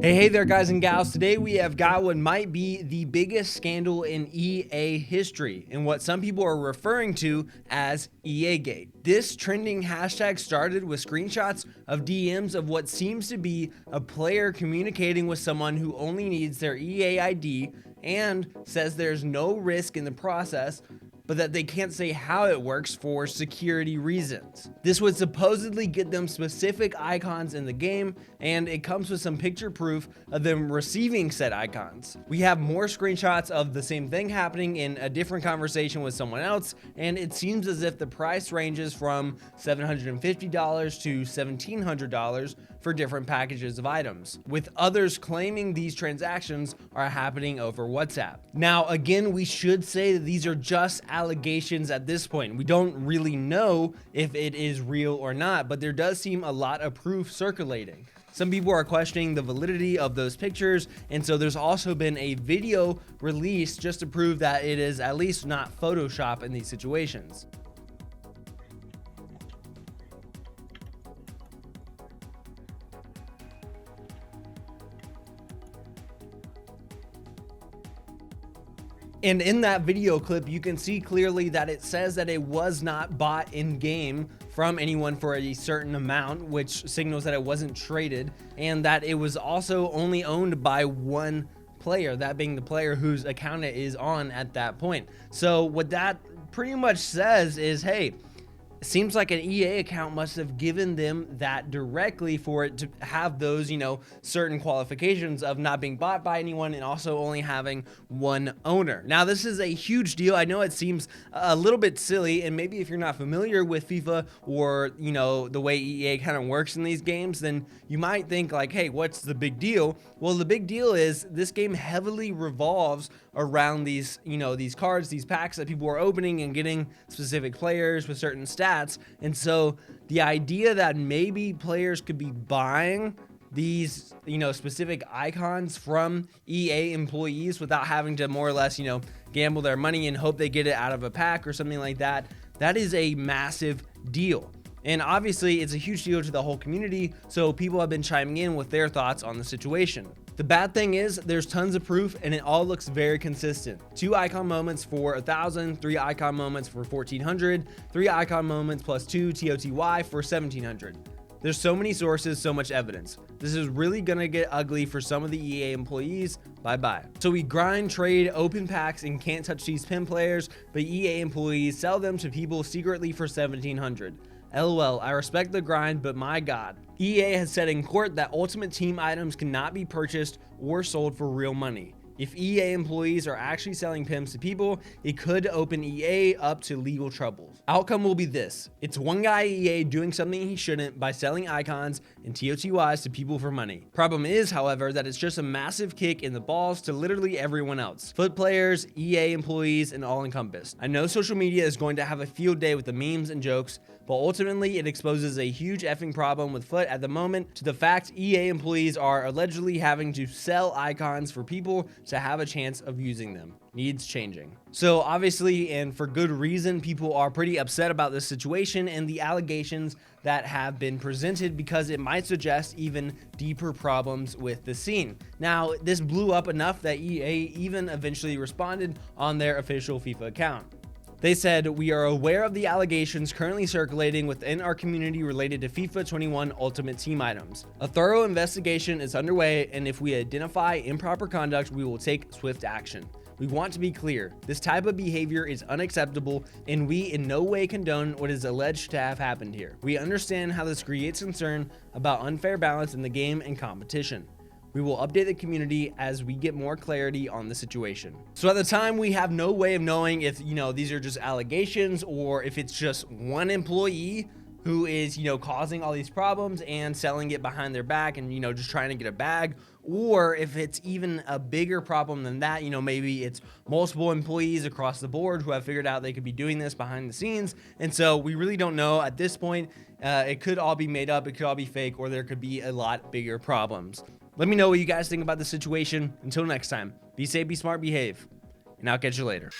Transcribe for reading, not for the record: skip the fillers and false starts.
Hey there, guys and gals. Today we have got what might be the biggest scandal in EA history, and what some people are referring to as EAGATE. This trending hashtag started with screenshots of DMs of what seems to be a player communicating with someone who only needs their EA ID and says there's no risk in the process, but that they can't say how it works for security reasons. This would supposedly get them specific icons in the game, and it comes with some picture proof of them receiving said icons. We have more screenshots of the same thing happening in a different conversation with someone else, and it seems as if the price ranges from $750 to $1,700 for different packages of items, with others claiming these transactions are happening over WhatsApp. Now, again, we should say that these are just allegations at this point. We don't really know if it is real or not, but there does seem a lot of proof circulating. Some people are questioning the validity of those pictures, and so there's also been a video released just to prove that it is at least not Photoshop in these situations. And in that video clip, you can see clearly that it says that it was not bought in game from anyone for a certain amount, which signals that it wasn't traded, and that it was also only owned by one player, that being the player whose account it is on at that point. So what that pretty much says is, hey, it seems like an EA account must have given them that directly for it to have those, certain qualifications of not being bought by anyone and also only having one owner. Now, this is a huge deal. I know it seems a little bit silly, and maybe if you're not familiar with FIFA or, the way EA kind of works in these games, then you might think like, hey, what's the big deal? Well, the big deal is this game heavily revolves around these, these cards, these packs that people are opening and getting specific players with certain stats. And so the idea that maybe players could be buying these, specific icons from EA employees without having to more or less, gamble their money and hope they get it out of a pack or something like that, that is a massive deal. And obviously it's a huge deal to the whole community, so people have been chiming in with their thoughts on the situation. The bad thing is there's tons of proof and it all looks very consistent. 2 icon moments for 1,000, 3 icon moments for 1,400, 3 icon moments plus 2 TOTY for 1,700. There's so many sources, so much evidence. This is really gonna get ugly for some of the EA employees. Bye-bye. So we grind, trade, open packs, and can't touch these pin players, but EA employees sell them to people secretly for 1,700. LOL, I respect the grind, but my god. EA has said in court that Ultimate Team items cannot be purchased or sold for real money. If EA employees are actually selling pims to people, it could open EA up to legal troubles. Outcome will be this. It's one guy at EA doing something he shouldn't by selling icons and TOTYs to people for money. Problem is, however, that it's just a massive kick in the balls to literally everyone else. Foot players, EA employees, and all encompassed. I know social media is going to have a field day with the memes and jokes, but ultimately it exposes a huge effing problem with Foot at the moment to the fact EA employees are allegedly having to sell icons for people to have a chance of using them. Needs changing. So obviously, and for good reason, people are pretty upset about this situation and the allegations that have been presented because it might suggest even deeper problems with the scene. Now, this blew up enough that EA even eventually responded on their official FIFA account. They said, "We are aware of the allegations currently circulating within our community related to FIFA 21 Ultimate Team items. A thorough investigation is underway, and if we identify improper conduct, we will take swift action. We want to be clear, this type of behavior is unacceptable, and we in no way condone what is alleged to have happened here. We understand how this creates concern about unfair balance in the game and competition. We will update the community as we get more clarity on the situation." So at the time, we have no way of knowing if, these are just allegations or if it's just one employee who is, causing all these problems and selling it behind their back and, just trying to get a bag, or if it's even a bigger problem than that. Maybe it's multiple employees across the board who have figured out they could be doing this behind the scenes. And so we really don't know at this point. It could all be made up, it could all be fake, or there could be a lot bigger problems. Let me know what you guys think about the situation. Until next time, be safe, be smart, behave, and I'll catch you later.